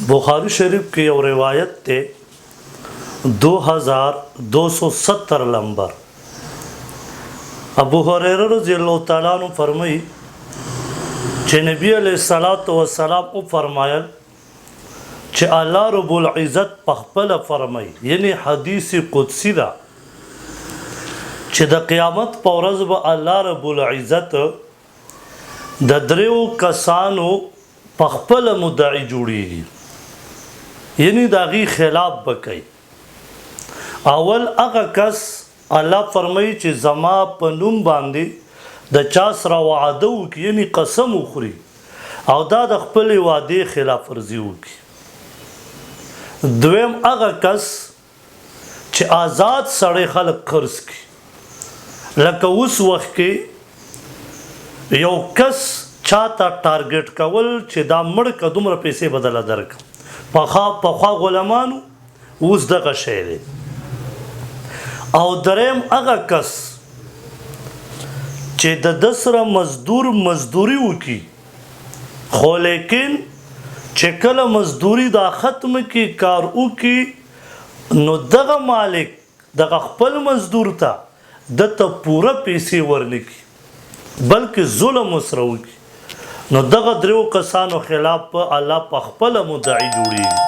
बुखारी शरीफ की और रिवायत थे 2270 नंबर। अबू हुरैरा रज़ियल्लाहु ताला अन्हु फरमाई कि नबी अलैहिस्सलातु वस्सलाम फरमायल कि अल्लाह रब्बुल इज़्ज़त पखपल फरमाई, यानी हदीस कुदसी दा कि द क़यामत पर ورځ به अल्लाह रब्बुल इज़्ज़त د دریو کسانو پخپل مدعی جوړیږي، یعنی داغي خلاف بکئی. اول هغه کس الله فرمایي چې زما په نوم باندې د چا سره وعده وکړي، یعنی قسم وخوري او دا د خپل وعده خلاف ورزي وکړي. دویم هغه کس چې آزاد سړی خلق قرض کړي، لکه اوس وخت کې یو کس چاته ټارګټ کول چې دا مړ که دومره پیسې بدله درکړم، پخوا غلامانو اوس دغه شی دی. او دریم هغه کس چې د سره مزدوري وکړي، خو لیکن چې کله مزدوري دا ختم کی کار وکړي نو دغه مالک دغه خپل مزدور ته دته پوره پیسې ورنکړي بلکې ظلم وسره وکړي، نو دغه دریو کسانو خلاف په الله په خپل مدعی جوړیږي.